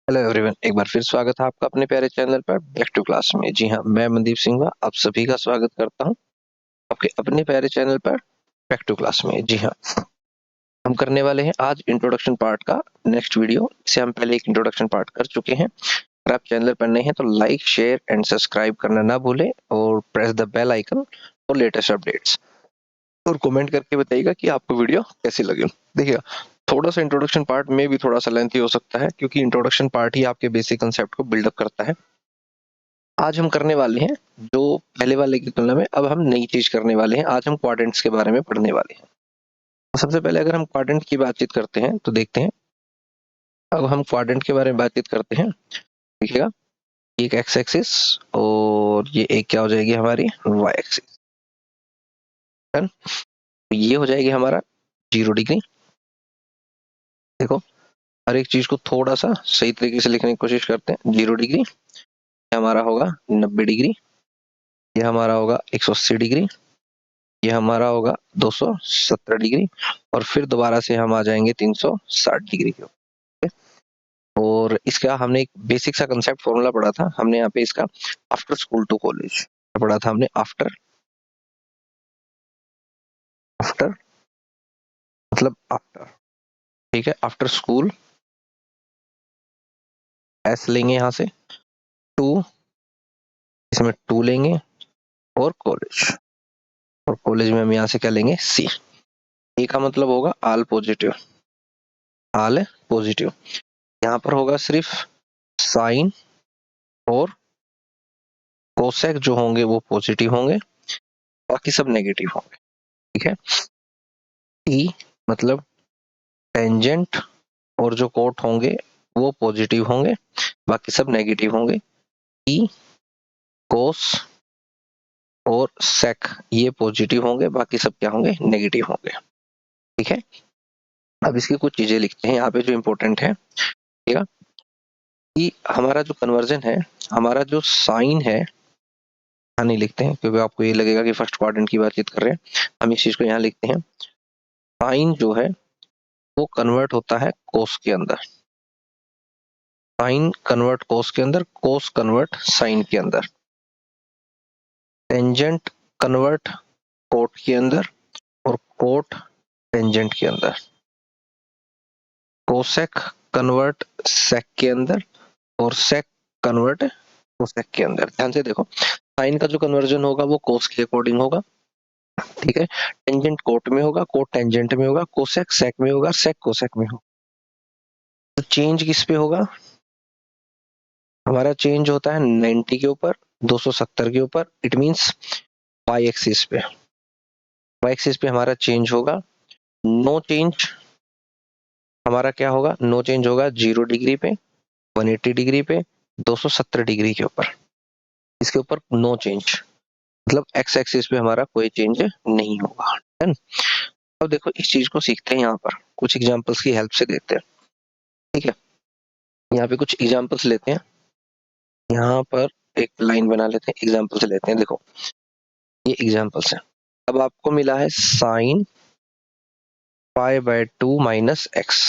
Hello everyone, एक बार फिर स्वागत है आपका अपने प्यारे चैनल पर बैक टू क्लास में। जी हाँ, मैं मनदीप सिंह आप सभी का स्वागत करता हूँ आपके अपने प्यारे चैनल पर बैक टू क्लास में। जी हाँ, हम करने वाले हैं आज इंट्रोडक्शन पार्ट का नेक्स्ट वीडियो। इसे हम पहले एक इंट्रोडक्शन पार्ट कर चुके हैं। अगर आप चैनल पर नए हैं तो लाइक, शेयर एंड सब्सक्राइब करना ना भूलें और press the bell icon for latest updates. और कमेंट करके बताइएगा कि आपको वीडियो कैसी लगी। देखिएगा, थोड़ा सा इंट्रोडक्शन पार्ट में भी थोड़ा सा लेंथी हो सकता है क्योंकि इंट्रोडक्शन पार्ट ही आपके बेसिक कंसेप्ट को बिल्डअप करता है। आज हम करने वाले हैं जो पहले वाले की तुलना में अब हम नई चीज करने वाले हैं। आज हम क्वाड्रेंट्स के बारे में पढ़ने वाले हैं। तो सबसे पहले अगर हम क्वाड्रेंट की बातचीत करते हैं तो देखते हैं। अब हम क्वाड्रेंट के बारे में बातचीत करते हैं। देखिएगा, एक एक्स एक्सिस और ये एक क्या हो जाएगी हमारी वाई एक्सिस। तो ये हो जाएगी हमारा 0 डिग्री। देखो, हर एक चीज को थोड़ा सा सही तरीके से लिखने की कोशिश करते हैं। 0 डिग्री हमारा होगा 90 डिग्री, ये हमारा होगा 180 डिग्री, ये हमारा होगा 270 डिग्री और फिर दोबारा से हम आ जाएंगे 360 डिग्री के ऊपर। और इसका हमने एक बेसिक सा कंसेप्ट फॉर्मूला पढ़ा था। हमने यहाँ पे इसका आफ्टर स्कूल टू कॉलेज पढ़ा था हमने। आफ्टर आफ्टर मतलब आफ्टर, ठीक है। आफ्टर स्कूल एस लेंगे यहाँ से, टू इसमें टू लेंगे और कॉलेज, और कॉलेज में हम यहाँ से क्या लेंगे सी। ए का मतलब होगा आल पॉजिटिव, आल पॉजिटिव। यहाँ पर होगा सिर्फ साइन और कोसेक जो होंगे वो पॉजिटिव होंगे, बाकी सब नेगेटिव होंगे, ठीक है। टी मतलब टेंजेंट और जो कोट होंगे वो पॉजिटिव होंगे, बाकी सब नेगेटिव होंगे। ई कोस और सेक ये पॉजिटिव होंगे, बाकी सब क्या होंगे नेगेटिव होंगे, ठीक है। अब इसकी कुछ चीजें लिखते हैं यहाँ पे जो इंपॉर्टेंट है। ठीक है, कि हमारा जो कन्वर्जन है, हमारा जो साइन है, यहाँ नहीं लिखते हैं क्योंकि आपको ये लगेगा कि फर्स्ट क्वाड्रेंट की बातचीत कर रहे हैं। हम इस चीज को यहाँ लिखते हैं। साइन जो है वो कन्वर्ट होता है कोस के अंदर, साइन कन्वर्ट कोस के अंदर, कोस कन्वर्ट साइन के अंदर, टेंजेंट कन्वर्ट कोट के अंदर और कोट टेंजेंट के अंदर, कोसेक कन्वर्ट सेक के अंदर और सेक कन्वर्ट कोसेक के अंदर। ध्यान से देखो, साइन का जो कन्वर्जन होगा वो कोस के अकॉर्डिंग होगा, ठीक है। टेंजेंट कोट में होगा, कोट टेंजेंट में होगा, कोसेक सेक में होगा, सेक कोसेक में होगा। तो चेंज किस पे होगा? हमारा चेंज होता है 90 के ऊपर, 270 के ऊपर। इट मींस वाई एक्सिस पे, वाई एक्सिस पे हमारा चेंज होगा। नो चेंज हमारा क्या होगा? नो चेंज होगा 0 डिग्री पे, 180 डिग्री पे, 270 डिग्री के ऊपर। इसके ऊपर नो चेंज मतलब एक्स एक्सिस पे हमारा कोई चेंज नहीं होगा। अब देखो, इस चीज को सीखते हैं यहाँ पर कुछ एग्जांपल्स की हेल्प से देते हैं, ठीक है। यहाँ पे कुछ एग्जांपल्स लेते हैं। यहाँ पर एक लाइन बना लेते हैं, एग्जांपल से लेते हैं। देखो, ये एग्जांपल्स है। अब आपको मिला है साइन π/2 माइनस एक्स,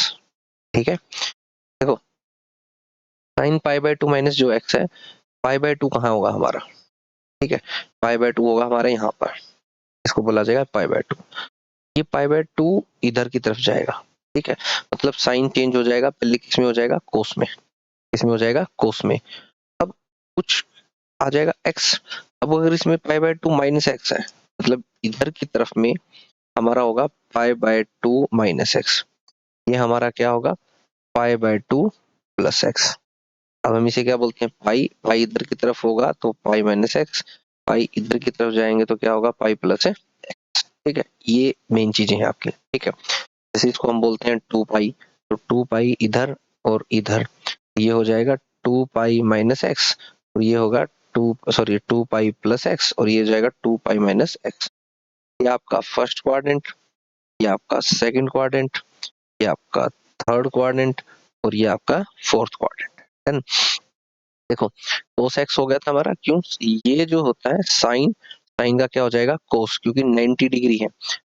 ठीक है। देखो, साइन π/2 माइनस जो एक्स है, π/2 कहाँ होगा हमारा? ठीक है, π/2 होगा हमारा यहाँ पर, इसको बोला जाएगा π/2। ये π/2 इधर की तरफ जाएगा, ठीक है। मतलब साइन चेंज हो जाएगा, पहले किसमें हो जाएगा? कोस में। इसमें हो जाएगा कोस में। अब कुछ आ जाएगा एक्स। अब अगर इसमें π/2 माइनस एक्स है, मतलब इधर की तरफ में हमारा होगा π/2 माइनस एक्स। ये हमारा क्या होगा? π/2 प्लस एक्स। अब हम इसे क्या बोलते हैं? पाई। पाई इधर की तरफ होगा तो पाई माइनस एक्स, पाई इधर की तरफ जाएंगे तो क्या होगा? पाई प्लस है, ठीक है। ये मेन चीजें हैं आपकी, ठीक है। जैसे इसको हम बोलते हैं 2 पाई, तो 2 पाई इधर और इधर, ये हो जाएगा 2 पाई माइनस एक्स, और ये होगा 2 पाई प्लस एक्स, और ये हो जाएगा 2 पाई माइनस एक्स। ये आपका फर्स्ट क्वाड्रेंट, ये आपका सेकंड क्वाड्रेंट, ये आपका थर्ड क्वाड्रेंट और ये आपका फोर्थ क्वाड्रेंट। देखो, कोस एक्स हो गया था हमारा, क्यों? ये जो होता है साइन, साइन का क्या हो जाएगा? कोस, क्योंकि 90 डिग्री है,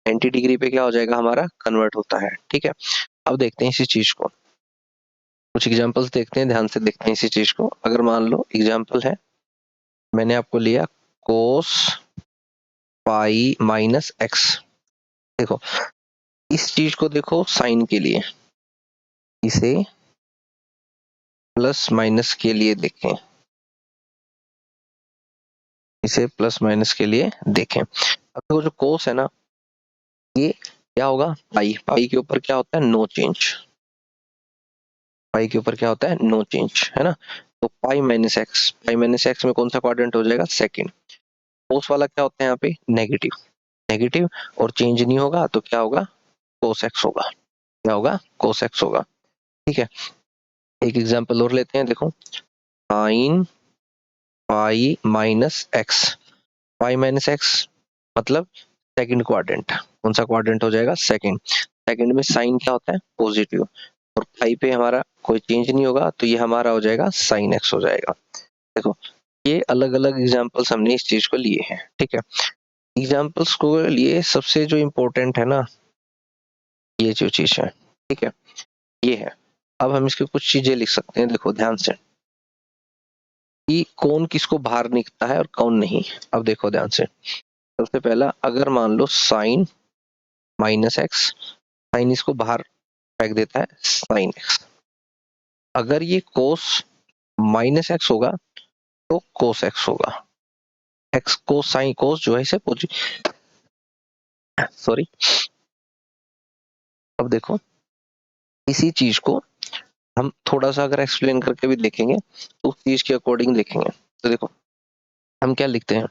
90 डिग्री पे क्या हो जाएगा हमारा? कन्वर्ट होता है, ठीक है। अब देखते हैं इसी चीज को। कुछ एग्जांपल्स देखते हैं, ध्यान से देखते हैं इसी चीज को। अगर मान लो एग्जांपल है, मैंने आपको लिया कोस पाई माइनस एक्स। देखो इस चीज को देखो साइन के लिए, इसे प्लस माइनस के लिए देखें, इसे प्लस माइनस के लिए देखें। अब देखो जो कोस है ना, ये क्या होगा, पाई, पाई के ऊपर क्या होता है, नो चेंज, पाई के ऊपर क्या होता है, नो चेंज, है ना। तो pi minus x, pi minus x में कौन सा क्वाड्रेंट हो जाएगा, सेकंड। कोस वाला क्या होता है यहाँ पे, नेगेटिव, नेगेटिव और चेंज नहीं होगा तो क्या होगा, कोस एक्स होगा, क्या होगा, कोस एक्स होगा। ठीक है, एक एग्जांपल और लेते हैं, देखो sine pi minus x, pi minus x मतलब सेकंड क्वाड्रेंट, कौन सा क्वाड्रेंट हो जाएगा, सेकंड। सेकंड में साइन क्या होता है, पॉजिटिव, और पाई पे हमारा कोई चेंज नहीं होगा तो ये हमारा हो जाएगा साइन एक्स हो जाएगा। देखो ये अलग अलग एग्जांपल्स हमने इस चीज को लिए हैं। ठीक है, एग्जांपल्स को लिए सबसे जो इम्पोर्टेंट है ना, ये जो चीज है, ठीक है, ये है। अब हम इसकी कुछ चीजें लिख सकते हैं, देखो ध्यान से, कि कौन किसको बाहर निकलता है और कौन नहीं। अब देखो ध्यान से, सबसे पहला अगर मान लो साइन माइनस एक्स, साइन इसको बाहर फेंक देता है, साइन एक्स। अगर ये कोस माइनस एक्स होगा तो कोस एक्स होगा, एक्स कोस साइन, कोस जो है इसे सॉरी। अब देखो इसी चीज को हम थोड़ा सा अगर एक्सप्लेन करके भी देखेंगे तो उस चीज के अकॉर्डिंग देखेंगे। तो देखो हम क्या लिखते हैं,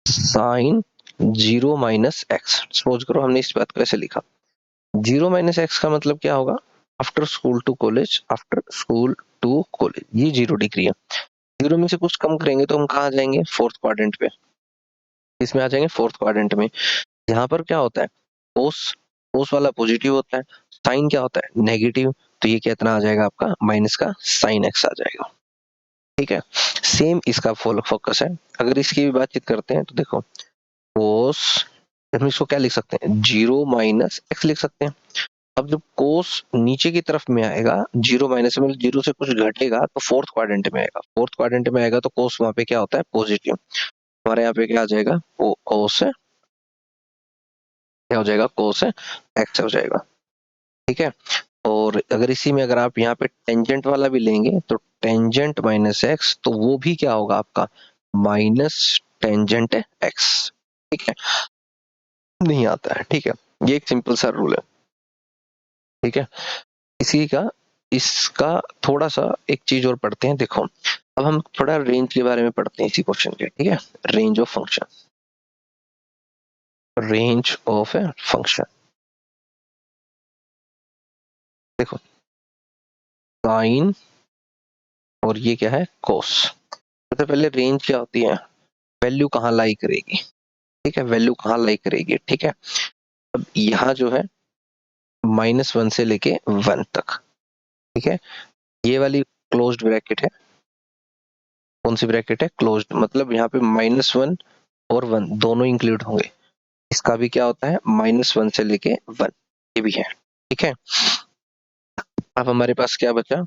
sine zero minus x, suppose करो हमने इस बात को ऐसे लिखा, जीरो माइनस एक्स का मतलब क्या होगा, after school to college, after school to college, ये 0 डिग्री है। जीरो में से कुछ कम करेंगे तो हम कहाँ जाएंगे, फोर्थ क्वाड्रेंट पे, इसमें आ जाएंगे फोर्थ क्वाड्रेंट में। यहाँ पर क्या होता है, कोस, कोस वाला पॉजिटिव होता है, साइन क्या होता है, नेगेटिव, तो ये कितना आ जाएगा आपका, माइनस का साइन एक्स आ जाएगा। ठीक है, सेम इसका फोकस है। अगर इसकी भी बातचीत करते हैं तो देखो कोस, हम इसको क्या लिख सकते हैं, जीरो माइनस एक्स लिख सकते हैं। अब जब कोस नीचे की तरफ में आएगा, जीरो माइनस में जीरो से कुछ घटेगा तो फोर्थ क्वाड्रेंट में आएगा, फोर्थ क्वाड्रेंट में आएगा तो कोस वहां पे क्या होता है, पॉजिटिव। हमारे यहाँ पे क्या आ जाएगा, वो कोस है, क्या हो जाएगा, कोस है एक्स हो जाएगा। ठीक है, और अगर इसी में अगर आप यहाँ पे टेंजेंट वाला भी लेंगे तो टेंजेंट माइनस एक्स, तो वो भी क्या होगा आपका, माइनस टेंजेंट एक्स। ठीक है, नहीं आता है। ठीक है, ये एक सिंपल सा रूल है। ठीक है, इसी का, इसका थोड़ा सा एक चीज और पढ़ते हैं, देखो अब हम थोड़ा रेंज के बारे में पढ़ते हैं इसी क्वेश्चन के। ठीक है, range of function, range of a function. देखो साइन और ये क्या है, कोस। सबसे पहले रेंज क्या होती है, वैल्यू कहाँ लाई करेगी। ठीक है, वैल्यू कहाँ लाई करेगी। ठीक है, अब यहाँ जो है -1 से लेके 1 तक। ठीक है, ये वाली क्लोज्ड ब्रैकेट है, कौन सी ब्रैकेट है, क्लोज्ड, मतलब यहाँ पे -1 और 1 दोनों इंक्लूड होंगे। इसका भी क्या होता है, -1 से लेके 1, ये भी है। ठीक है, अब हमारे पास क्या बचा,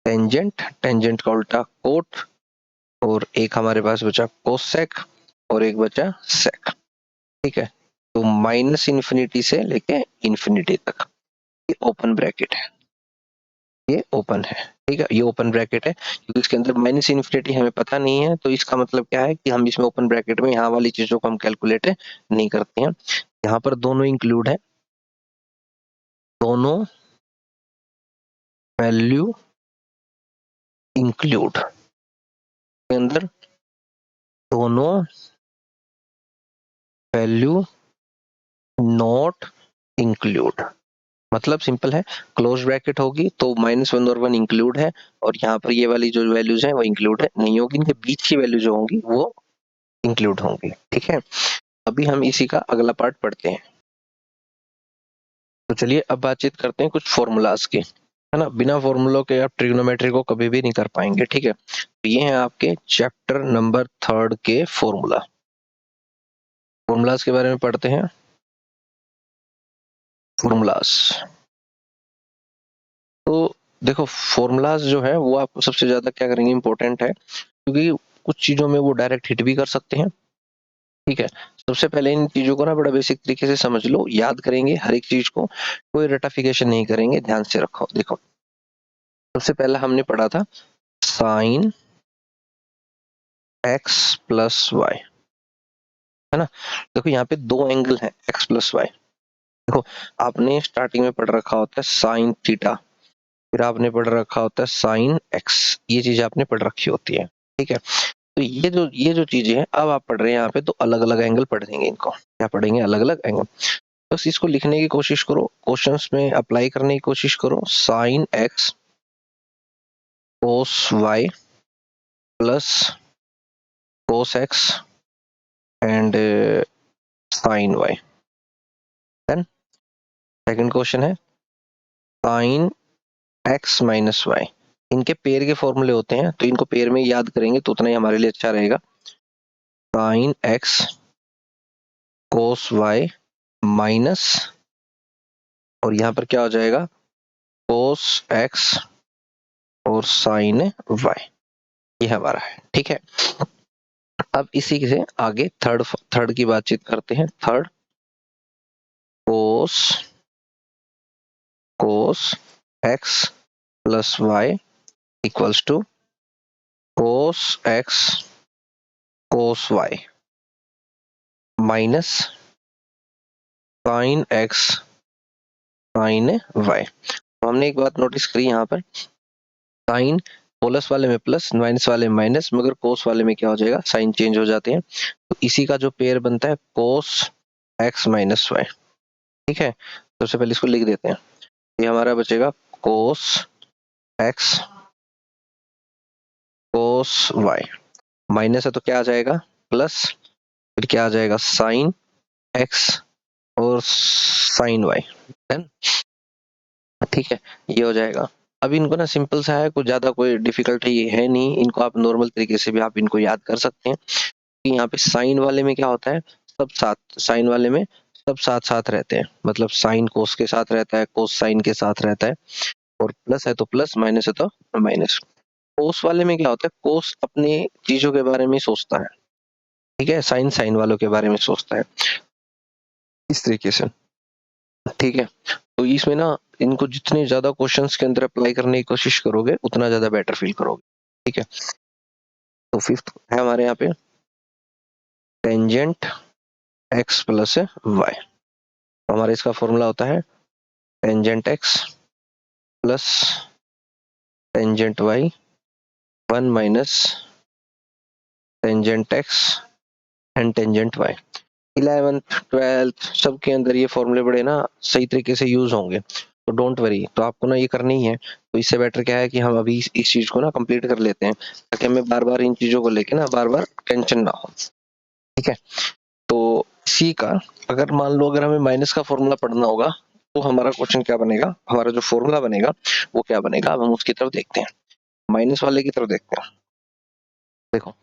टेंजेंट, टेंजेंट का उल्टा कोट, और एक हमारे पास बचा कोसेक, और एक बचा सेक। ठीक है, तो माइनस इन्फिनिटी से लेके इन्फिनिटी तक ये ओपन ब्रैकेट है, ये ओपन है। ठीक है, ये ओपन ब्रैकेट है क्योंकि इसके अंदर माइनस इन्फिनिटी हमें पता नहीं है, तो इसका मतलब क्या है कि हम इसमें ओपन ब्रैकेट में यहाँ वाली चीजों को हम कैलकुलेट नहीं करते हैं। यहाँ पर दोनों इंक्लूड है, दोनों वैल्यू इंक्लूड के अंदर, दोनों वैल्यू नॉट इंक्लूड, मतलब सिंपल है, क्लोज ब्रैकेट होगी तो -1 और 1 इंक्लूड है, और यहाँ पर ये वाली जो वैल्यूज है वो इंक्लूड है नहीं होगी, इनके बीच की वैल्यू जो होंगी वो इंक्लूड होंगी। ठीक है, अभी हम इसी का अगला पार्ट पढ़ते हैं। तो चलिए अब बातचीत करते हैं कुछ फॉर्मूलाज की, है ना। बिना फॉर्मूलों के आप ट्रिग्नोमेट्री को कभी भी नहीं कर पाएंगे। ठीक है, तो ये है आपके चैप्टर नंबर 3 के फॉर्मूला, फॉर्मूलाज के बारे में पढ़ते हैं। फॉर्मूलाज, तो देखो फॉर्मूलाज जो है वो आपको सबसे ज्यादा क्या करेंगे, इंपॉर्टेंट है, क्योंकि कुछ चीजों में वो डायरेक्ट हिट भी कर सकते हैं। ठीक है, सबसे पहले इन चीजों को ना बड़ा बेसिक तरीके से समझ लो, याद करेंगे हर एक चीज को, कोई रटाफिकेशन नहीं करेंगे, ध्यान से रखो। देखो सबसे पहला हमने पढ़ा था साइन एक्स प्लस वाई, है ना। देखो यहाँ पे दो एंगल है एक्स प्लस वाई। देखो आपने स्टार्टिंग में पढ़ रखा होता है साइन थीटा, फिर आपने पढ़ रखा होता है साइन एक्स, ये चीज आपने पढ़ रखी होती है। ठीक है, तो ये जो चीजें हैं अब आप पढ़ रहे हैं यहाँ पे, तो अलग अलग एंगल पढ़ देंगे इनको, क्या पढ़ेंगे, अलग अलग एंगल। बस इसको लिखने की कोशिश करो, क्वेश्चंस में अप्लाई करने की कोशिश करो। Sine x cos y plus cos x and sine y. Then second question है साइन एक्स माइनस वाई। इनके पेयर के फॉर्मूले होते हैं, तो इनको पेयर में याद करेंगे तो उतना ही हमारे लिए अच्छा रहेगा। Sign x cos y minus, और यहाँ पर क्या हो जाएगा, कोस एक्स और साइन वाई, ये हमारा है। ठीक है, अब इसी से आगे थर्ड थर्ड की बातचीत करते हैं। Third cos cos x plus y equals to cos x cos y minus sine x sine y. तो हमने एक बात नोटिस करी यहाँ पर, साइन प्लस वाले में प्लस, माइनस वाले में माइनस, मगर कोस वाले में क्या हो जाएगा, साइन चेंज हो जाते हैं। तो इसी का जो पेयर बनता है कोस एक्स माइनस वाई। ठीक है, सबसे पहले इसको लिख देते हैं। ये हमारा बचेगा कोस एक्स कोस वाई, माइनस है तो क्या आ जाएगा, प्लस, फिर क्या आ जाएगा साइन एक्स और साइन वाई। ठीक है, ये हो जाएगा। अब इनको ना सिंपल सा है, कुछ ज्यादा कोई डिफिकल्टी है नहीं, इनको आप नॉर्मल तरीके से भी आप इनको याद कर सकते हैं। यहाँ पे साइन वाले में क्या होता है, सब साथ, साइन वाले में सब साथ साथ रहते हैं, मतलब साइन कोस के साथ रहता है, कोस साइन के साथ रहता है, और प्लस है तो प्लस, माइनस है तो माइनस। कोस वाले में क्या होता है, कोस अपने चीजों के बारे में सोचता है, ठीक है, साइन साइन वालों के बारे में सोचता है, इस तरीके से। ठीक है, तो इसमें ना इनको जितने ज्यादा क्वेश्चंस के अंदर अप्लाई करने की कोशिश करोगे उतना ज्यादा बेटर फील करोगे। ठीक है, तो फिफ्थ है हमारे यहाँ पे टेंजेंट एक्स प्लस वाई। हमारा इसका फॉर्मूला होता है tangent x plus tangent y 1 minus tangent x and tangent y. 11th 12th सबके अंदर ये फॉर्मूले बड़े ना सही तरीके से यूज होंगे, तो डोंट वरी, तो आपको ना ये करनी ही है। तो इससे बेटर क्या है कि हम अभी इस चीज को ना कंप्लीट कर लेते हैं, ताकि हमें बार बार इन चीजों को लेके ना बार बार टेंशन ना हो। ठीक है, तो सी का अगर मान लो अगर हमें माइनस का फॉर्मूला पढ़ना होगा, तो हमारा क्वेश्चन क्या बनेगा, हमारा जो फॉर्मूला बनेगा वो क्या बनेगा, अब हम उसकी तरफ देखते हैं, माइनस वाले की तरफ देखते हैं। देखो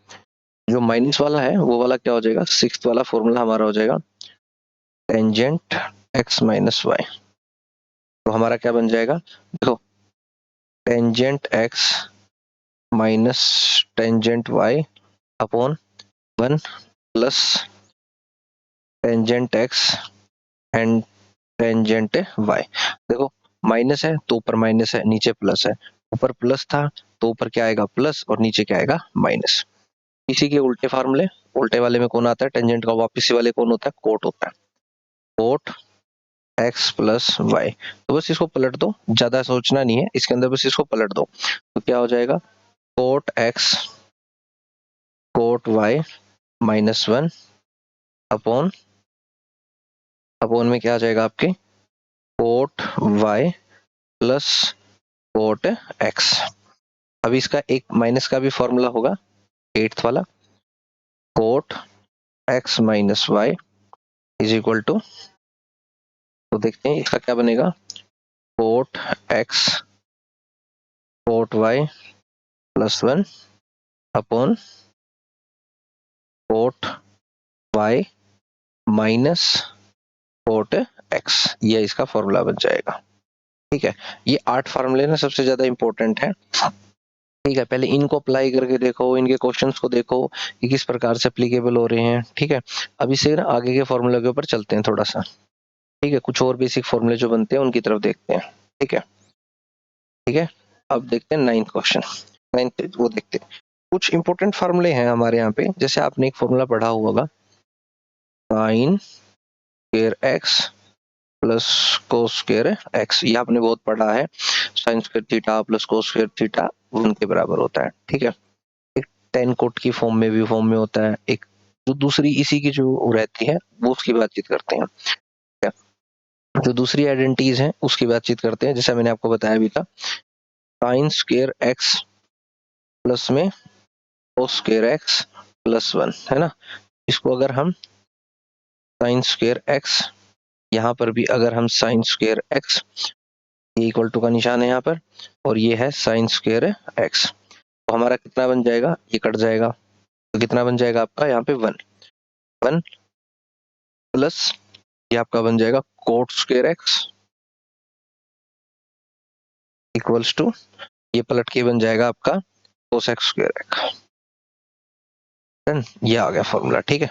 जो माइनस वाला है वो वाला क्या हो जाएगा, सिक्स्थ वाला फॉर्मूला हमारा हो जाएगा टेंजेंट एक्स माइनस वाई। तो हमारा क्या बन जाएगा, देखो tangent x minus tangent y upon 1 plus tangent x and tangent y. देखो माइनस है तो ऊपर माइनस है, नीचे प्लस है, ऊपर प्लस था तो ऊपर क्या आएगा प्लस, और नीचे क्या आएगा माइनस। इसी के उल्टे फार्मूले, उल्टे वाले में कौन आता है, टेंजेंट का वापस वाले कौन होता है, कोट होता है, कोट एक्स प्लस वाई। तो बस इसको पलट दो, ज्यादा सोचना नहीं है इसके अंदर, बस इसको पलट दो, तो क्या हो जाएगा, cot x cot y minus 1 upon, upon में क्या आ जाएगा आपके cot y plus cot x. अब इसका एक माइनस का भी फॉर्मूला होगा, एट्थ वाला, cot x minus y is equal to, तो देखते हैं इसका क्या बनेगा, cot x cot y plus 1 upon cot y minus cot x, ये इसका फॉर्मूला बन जाएगा। ठीक है, ये 8 फार्मूले ना सबसे ज्यादा इंपॉर्टेंट है। ठीक है, पहले इनको अप्लाई करके देखो, इनके क्वेश्चंस को देखो कि किस प्रकार से एप्लीकेबल हो रहे हैं। ठीक है, अब इससे ना आगे के फॉर्मूले के ऊपर चलते हैं थोड़ा सा। ठीक है, कुछ और बेसिक फॉर्मूले जो बनते हैं उनकी तरफ देखते हैं। ठीक है, ठीक है, अब देखते हैं 9th क्वेश्चन। 9th वो देखते हैं, कुछ इंपॉर्टेंट फार्मूले हैं हमारे यहाँ पे। जैसे आपने एक फॉर्मूला पढ़ा होगा, sign square x plus cos square x, ये आपने बहुत पढ़ा है। Sine square theta plus cos square theta 1 के बराबर होता है। ठीक है, एक टेन कोट की फॉर्म में होता है। एक जो दूसरी इसी की जो रहती है वो उसकी बातचीत करते हैं। ठीक है? जो दूसरी आइडेंटिटीज हैं उसकी बातचीत करते हैं, जैसा मैंने आपको बताया भी था। साइन स्क्वायर एक्स प्लस में कोस स्क्वायर एक्स प्लस 1 है ना। इसको अगर हम साइन स्क्वायर एक्स, यहाँ पर भी अगर हम साइन स्क्वायर एक्स, ये इक्वल टू का निशान है यहाँ पर, और ये है साइन स्क्वायर एक्स, तो हमारा कितना बन जाएगा, ये कट जाएगा, तो कितना बन जाएगा आपका यहाँ पे 1 1 प्लस ये आपका बन जाएगा cot square x equals to, ये पलट के बन जाएगा आपका कोस एक्स स्क्वायर एक्स। ये आ गया फॉर्मूला। ठीक है,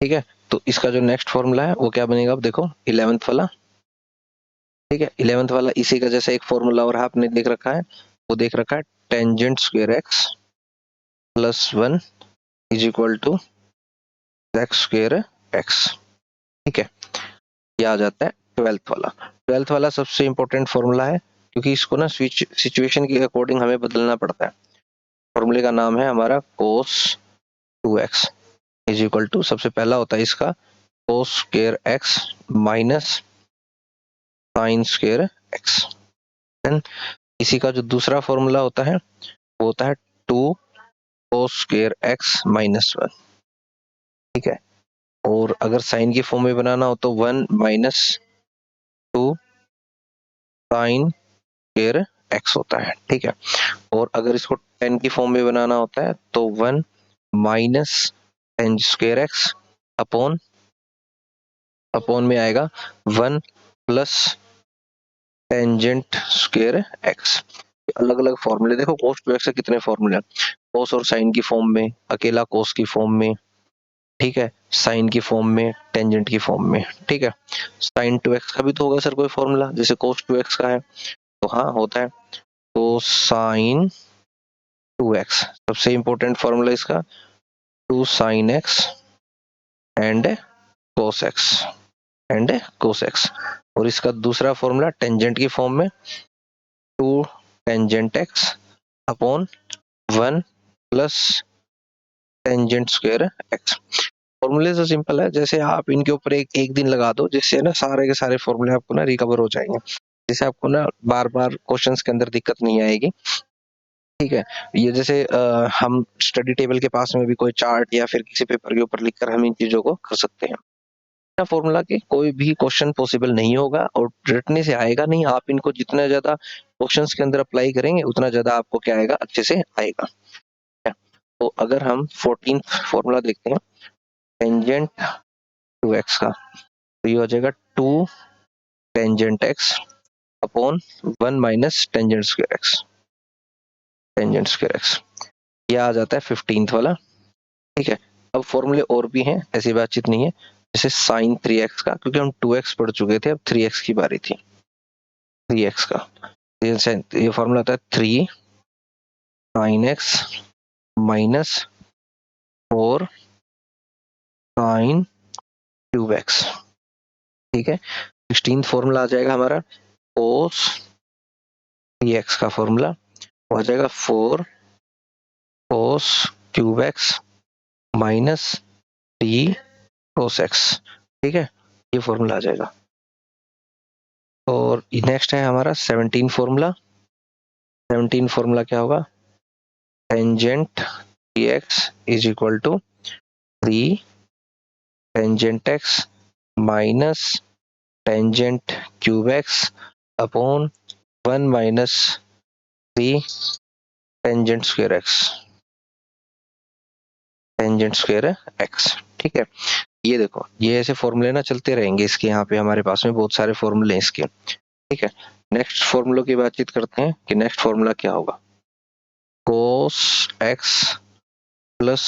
ठीक है, तो इसका जो नेक्स्ट फॉर्मूला है वो क्या बनेगा, अब देखो 11th वाला। ठीक है, 11th वाला इसी का जैसा एक फॉर्मूला और आपने देख रखा है, वो देख रखा है tangent square x plus 1 is equal to x square x. ठीक है, ये आ जाता है 12th वाला। 12th वाला सबसे इंपॉर्टेंट फॉर्मूला है, क्योंकि इसको ना स्विच सिचुएशन के अकॉर्डिंग हमें बदलना पड़ता है। फॉर्मूले का नाम है हमारा कोस 2x इज इक्वल टू, सबसे पहला होता है इसका cos square x minus sine square x. Then इसी का जो दूसरा फॉर्मूला होता है वो होता है 2 कोस स्क्वायर एक्स माइनस 1। ठीक है, और अगर साइन की फॉर्म में बनाना हो तो 1 माइनस 2 साइन स्क्वायर एक्स होता है। ठीक है, और अगर इसको 10 की फॉर्म में बनाना होता है तो 1 minus ten square x upon upon में आएगा 1 प्लस टेंजेंट स्क्वायर एक्स। अलग अलग फॉर्मूले देखो, कोस टू एक्स के कितने फॉर्मूले हैं, कोस और साइन की फॉर्म में, अकेला कोस की फॉर्म में, ठीक है, साइन की फॉर्म में, टेंजेंट की फॉर्म में। ठीक है, साइन टू एक्स का भी तो होगा सर कोई फॉर्मूला, जैसे कोस टू एक्स का है, तो हाँ होता है। तो साइन टू एक्स सबसे इंपॉर्टेंट फॉर्मूला इसका 2 sine x and cos x and cos x. और इसका दूसरा फॉर्मूला टेंजेंट की फॉर्म में 2 tangent x upon 1 plus tangent square x. फॉर्मूले तो सिंपल है, जैसे आप इनके ऊपर एक दिन लगा दो, जिससे ना सारे के सारे फॉर्मूले आपको ना रिकवर हो जाएंगे, जिससे आपको ना बार बार क्वेश्चंस के अंदर दिक्कत नहीं आएगी। ठीक है, ये जैसे हम स्टडी टेबल के पास में भी कोई चार्ट या फिर किसी पेपर के ऊपर लिखकर हम इन चीजों को कर सकते हैं। फॉर्मूला के कोई भी क्वेश्चन पॉसिबल नहीं होगा और रटने से आएगा नहीं। आप इनको जितना ज्यादा क्वेश्चंस के अंदर अप्लाई करेंगे उतना ज्यादा आपको क्या आएगा, अच्छे से आएगा। तो अगर हम 14th फॉर्मूला देखते हैं टेंजेंट टू एक्स का, तो ये हो जाएगा 2 tangent x upon 1 minus tangent square x, tangent square x. ये आ जाता है 15th वाला। ठीक है, अब फॉर्मूले और भी हैं, ऐसी बातचीत नहीं है। जैसे साइन 3x का, क्योंकि हम 2x पढ़ चुके थे, अब 3x की बारी थी। 3x का ये फॉर्मूला आता है 3 sign x minus 4 sine cube x. ठीक है, 16th फॉर्मूला आ जाएगा हमारा कोस 3x का फॉर्मूला हो जाएगा 4 cos cube x minus 3 cos x. ठीक है, ये फॉर्मूला आ जाएगा। और नेक्स्ट है हमारा 17 फॉर्मूला। 17 फॉर्मूला क्या होगा, tangent x is equal to 3 tangent x minus tangent cube x upon 1 minus 3 tangent square x, tangent square x. ठीक है, ये देखो, ये ऐसे फॉर्मूले ना चलते रहेंगे इसके, यहाँ पे हमारे पास में बहुत सारे फॉर्मूले हैं इसके, ठीक है। नेक्स्ट फॉर्मूलों की बातचीत करते हैं कि नेक्स्ट फॉर्मूला क्या होगा। cos x plus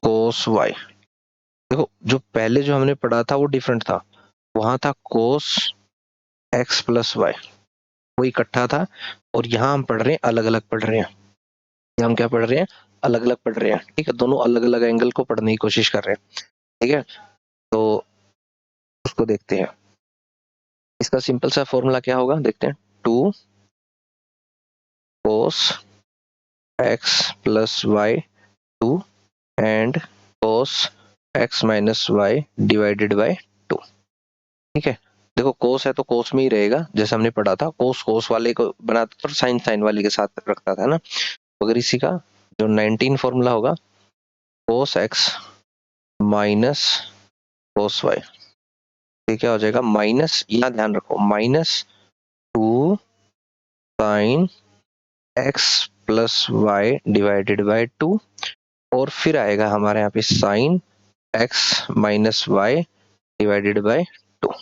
cos y। देखो जो पहले जो हमने पढ़ा था वो डिफरेंट था, वहां था cos x प्लस y, वो इकट्ठा था, और यहाँ हम पढ़ रहे हैं अलग अलग पढ़ रहे हैं। हम क्या पढ़ रहे हैं, अलग अलग पढ़ रहे हैं, ठीक है। दोनों अलग अलग एंगल को पढ़ने की कोशिश कर रहे हैं, ठीक है। तो उसको देखते हैं, इसका सिंपल सा फॉर्मूला क्या होगा, देखते हैं। 2 cos x plus y 2 and cos x minus y divided by 2, ठीक है। देखो cos है तो cos में ही रहेगा, जैसे हमने पढ़ा था, cos cos वाले को बनाता था, sin sin वाले के साथ रखता था ना। अगर इसी का जो 19 फॉर्मूला होगा, cos x minus cos y, ये क्या हो जाएगा, माइनस, यहाँ ध्यान रखो, minus 2 sin x plus y divided by 2, और फिर आएगा हमारे यहाँ पे sin x minus y divided by 2,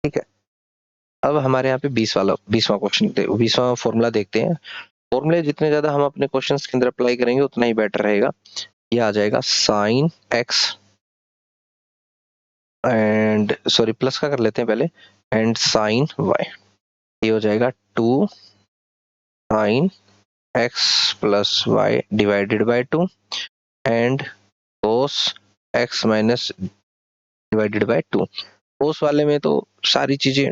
ठीक है। अब हमारे यहाँ पे 20वां क्वेश्चन, 20वां फॉर्मूला देखते हैं। फॉर्मूले जितने ज्यादा हम अपने क्वेश्चंस के अंदर अप्लाई करेंगे उतना ही बेटर रहेगा। ये आ जाएगा sin x and sorry plus का कर लेते हैं पहले, एंड sin y, ये हो जाएगा 2 sin x plus y divided by 2 and cos x minus divided by 2। cos वाले में तो सारी चीजें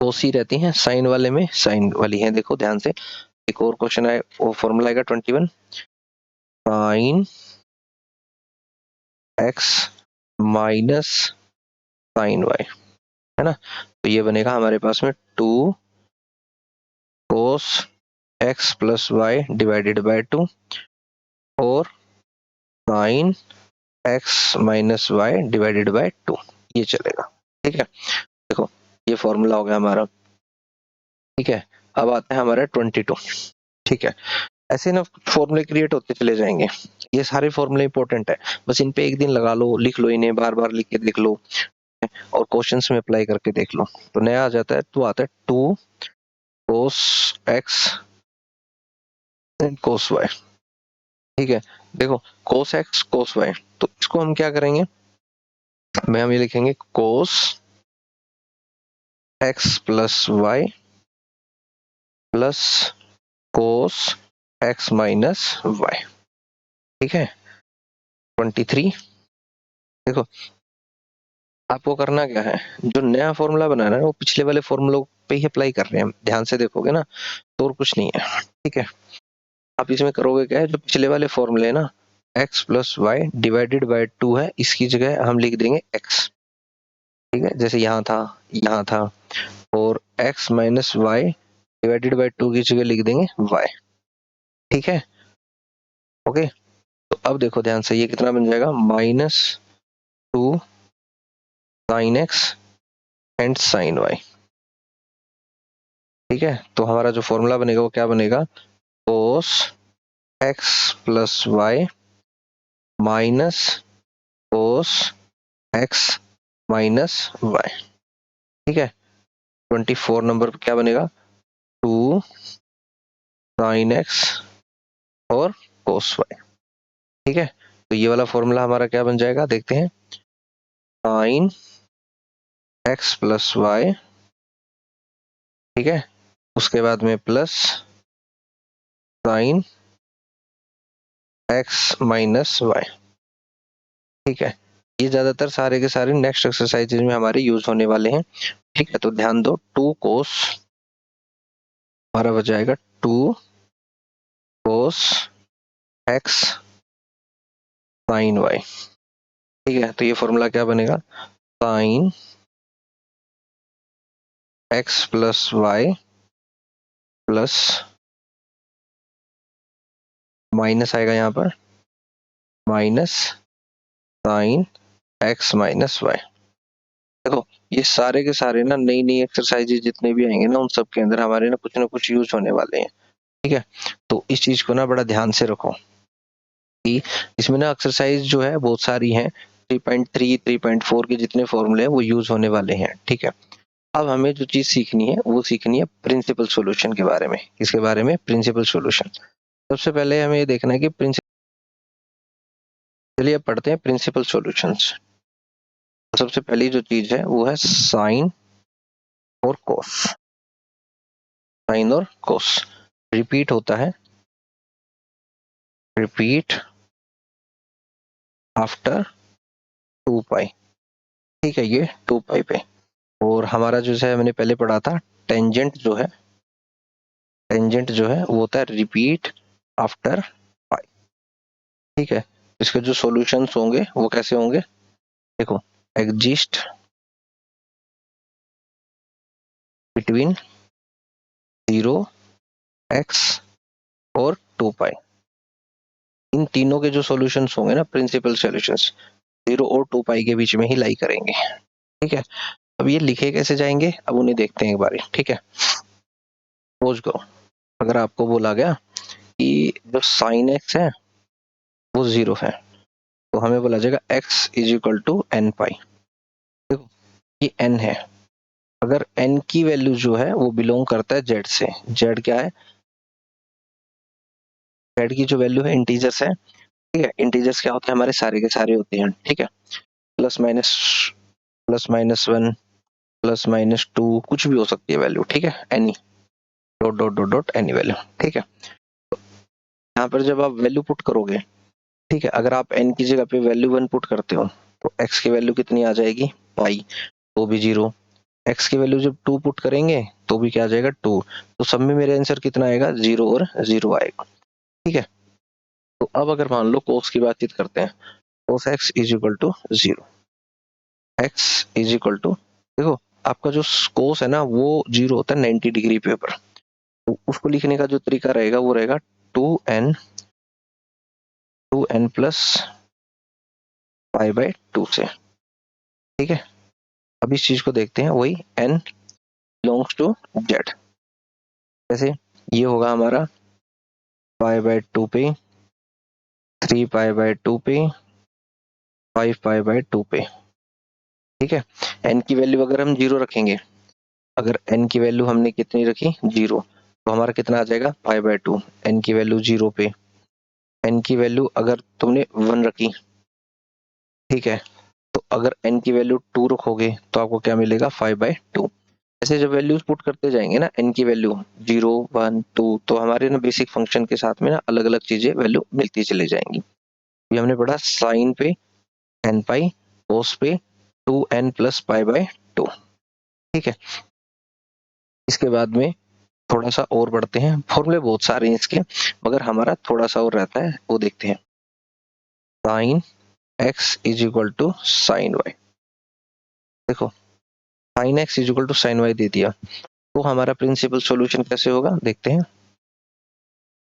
cos ही रहती हैं, साइन वाले में साइन वाली हैं। देखो ध्यान से, एक और क्वेश्चन है, वो फॉर्मूला आएगा 21 sin x minus sin y, है ना। तो ये बनेगा हमारे पास में 2 cos x plus y divided by 2 और sin x minus y divided by 2, ये चलेगा, ठीक है। देखो ये फॉर्मूला हो गया हमारा, ठीक है। अब आता है हमारा 22, ठीक है। ऐसे ना फॉर्मूले क्रिएट होते चले जाएंगे, ये सारे फॉर्मूले इंपॉर्टेंट है, बस इन पे एक दिन लगा लो, लिख लो इन्हें, बार बार लिख के देख लो और क्वेश्चंस में अप्लाई करके देख लो, तो नया आ जाता है। तो आता है 2 cos x and cos y, ठीक है। देखो cos x cos y, तो इसको हम क्या करेंगे, में हम ये लिखेंगे cos x plus y plus cos x minus y, ठीक है। 23, देखो आपको करना क्या है, जो नया फॉर्मूला बनाना है वो पिछले वाले फॉर्मूलों पे ही अप्लाई कर रहे हैं, ध्यान से देखोगे ना तो और कुछ नहीं है, ठीक है। आप इसमें करोगे क्या है, जो पिछले वाले फॉर्मूले है ना, x plus y divided by 2 है, इसकी जगह हम लिख देंगे x, ठीक है, जैसे यहाँ था, और x minus y divided by 2 की जगह लिख देंगे y, ठीक है, ओके। तो अब देखो ध्यान से, ये कितना बन जाएगा, -2 sin x and sin y, ठीक है। तो हमारा जो फॉर्मूला बनेगा वो क्या बनेगा, cos x plus y minus cos x minus y, ठीक है। 24 नंबर पे क्या बनेगा, 2 sin x और cos y, ठीक है। तो ये वाला फॉर्मूला हमारा क्या बन जाएगा, देखते हैं, sin x प्लस वाई, ठीक है, उसके बाद में plus sin x minus y, ठीक है। ये ज्यादातर सारे के सारे नेक्स्ट एक्सरसाइजेज में हमारे यूज होने वाले हैं, ठीक है। तो ध्यान दो, 2 cos हमारा हो जाएगा 2 cos x sin y, ठीक है। तो ये फॉर्मूला क्या बनेगा, sin x plus y plus minus आएगा यहाँ पर, minus sin x minus y. देखो ये सारे के सारे ना नई नई एक्सरसाइजेज जितने भी आएंगे ना, उन सब के अंदर हमारे ना कुछ यूज होने वाले हैं, ठीक है। तो इस चीज को ना बड़ा ध्यान से रखो कि इसमें ना एक्सरसाइज जो है बहुत सारी हैं, 3.3, 3.4 के जितने फॉर्मूले हैं वो यूज होने वाले हैं। ठीक है, अब हमें जो चीज सीखनी है वो सीखनी है प्रिंसिपल सॉल्यूशन के बारे में। किसके बारे में? Principal solution. सबसे पहले हमें ये देखना है कि प्रिंसिपल, चलिए अब पढ़ते हैं प्रिंसिपल सॉल्यूशंस। सबसे पहली जो चीज है वो है साइन और कोस। साइन और कोस रिपीट होता है, रिपीट आफ्टर 2 पाई। ठीक है, ये 2 पाई पे। और हमारा जो है मैंने पहले पढ़ा था, टेंजेंट जो है, टेंजेंट जो है वो होता है रिपीट आफ्टर पाई। ठीक है, इसके जो सॉल्यूशंस होंगे वो कैसे होंगे? देखो, एग्जिस्ट बिटवीन 0, x और 2 पाई। इन तीनों के जो सॉल्यूशंस होंगे ना, प्रिंसिपल सॉल्यूशंस, 0 और 2 पाई के बीच में ही लाई करेंगे। ठीक है, अब ये लिखे कैसे जाएंगे, अब उन्हें देखते हैं एक बार। ठीक है, सपोज करो अगर आपको बोला गया कि जो साइन एक्स है वो 0 है, तो हमें बोला जाएगा x is equal to n pi. देखो, ये n है, अगर n की वैल्यू जो है वो बिलोंग करता है z से। z क्या है? z की जो वैल्यू है इंटीजर्स है। ठीक है, इंटीजर्स क्या होते हैं? हमारे सारे के सारे होते हैं। ठीक है, प्लस माइनस, +-1, +-2, कुछ भी हो सकती है वैल्यू। ठीक है, any, dot dot dot dot any value. ठीक है, यहाँ पर जब आप वैल्यू पुट करोगे, ठीक है, अगर आप n की जगह पे वैल्यू 1 पुट करते हो तो x की वैल्यू कितनी आ जाएगी? पाई, तो भी 0। x की वैल्यू जब 2 पुट करेंगे तो भी क्या आ जाएगा? 2। तो सब में मेरे आंसर कितना आएगा? 0 और 0 आएगा। ठीक है, तो अब अगर मान लो कोस की बातचीत करते हैं, cos x is equal to 0, x is equal to, देखो आपका जो कोस है ना वो 0 होता है 90 डिग्री पे ऊपर। तो उसको लिखने का जो तरीका रहेगा वो रहेगा 2n प्लस पाई बाय 2 से। ठीक है, अब इस चीज को देखते हैं, वही n बिलोंग्स टू z। जैसे ये होगा हमारा पाई बाय 2 पे, 3 पाई बाय 2 पे, 5 पाई बाय 2 पे। ठीक है, n की वैल्यू अगर हम 0 रखेंगे, अगर n की वैल्यू हमने कितनी रखी? 0, तो हमारा कितना आ जाएगा? Pi by 2। n की वैल्यू 0 पे, n की वैल्यू अगर तुमने 1 रखी, ठीक है, तो अगर n की वैल्यू 2 रखोगे तो आपको क्या मिलेगा? 5 बाय 2। ऐसे जब वैल्यूज पुट करते जाएंगे ना, n की वैल्यू 0, 1, 2, तो हमारे ना बेसिक फंक्शन के साथ में ना अलग अलग चीजें वैल्यू मिलती चली जाएंगी। ये हमने पढ़ा साइन पे n पाई, कोस पे 2n प्लस पाई बाय 2। ठीक है, इसके बाद में थोड़ा सा और बढ़ते हैं, फॉर्मूले बहुत सारे हैं इसके, मगर हमारा थोड़ा सा और रहता है, वो देखते हैं। Sine x is equal to sine y। देखो, sine x is equal to sine y दे दिया, तो हमारा प्रिंसिपल सॉल्यूशन कैसे होगा देखते हैं।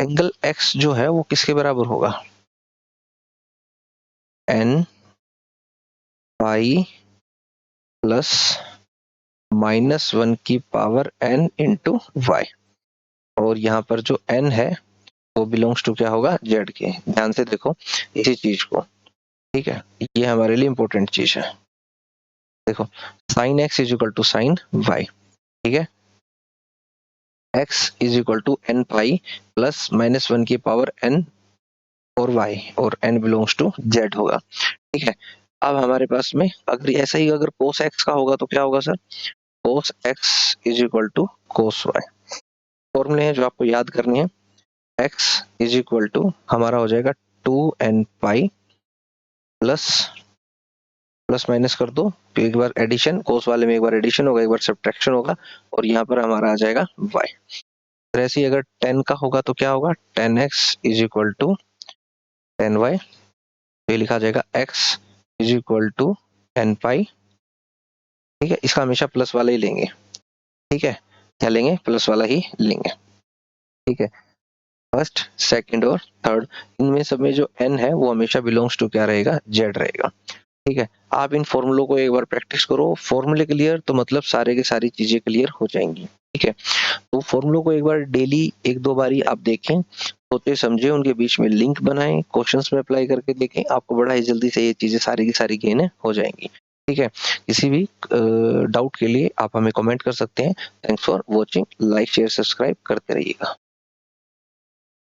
एंगल x जो है वो किसके बराबर होगा? n पाई प्लस -1 की पावर n इंटू वाई। और यहाँ पर जो n है वो बिलोंग्स टू क्या होगा? z के। ध्यान से देखो इसी चीज को। ठीक है, ये हमारे लिए इंपॉर्टेंट चीज है। देखो, sine x is equal to sine y। ठीक है, x is equal to n pi plus -1 की पावर n और y, और n बिलोंग्स टू z होगा। ठीक है, अब हमारे पास में अगर ऐसा ही अगर cos x का होगा तो क्या होगा sir? cos x is equal to cos y। फॉर्मूले हैं जो आपको याद करनी है। x इज इक्वल टू हमारा हो जाएगा 2n pi plus, plus minus कर दो तो एक बार एडिशन, कोस वाले में एक बार एडिशन होगा, एक बार सब्ट्रैक्शन होगा, और यहाँ पर हमारा आ जाएगा y। तो ऐसे ही अगर 10 का होगा तो क्या होगा? 10x is equal to 10y। तो ये लिखा जाएगा x इज इक्वल टू 10 पाई। ठीक है, इसका हमेशा प्लस वाला ही लेंगे। ठीक है, क्या लेंगे? प्लस वाला ही लेंगे। ठीक है, फर्स्ट, सेकंड और थर्ड, इनमें सब में जो n है वो हमेशा बिलोंग्स टू क्या रहेगा? z रहेगा। ठीक है, आप इन फॉर्मूलों को एक बार प्रैक्टिस करो, फॉर्मूले क्लियर तो मतलब सारे के सारी चीजें क्लियर हो जाएंगी। ठीक है, तो फॉर्मूलों को एक बार डेली 1-2 बारी आप देखें सोचे समझे उनके बीच में लिंक बनाएं, क्वेश्चंस में अप्लाई करके देखें, आपको बड़ा ही जल्दी से ये चीजें सारी की सारी गेन हो जाएंगी। ठीक है, किसी भी डाउट के लिए आप हमें कमेंट कर सकते हैं। Thanks for watching, like share subscribe करते रहिएगा।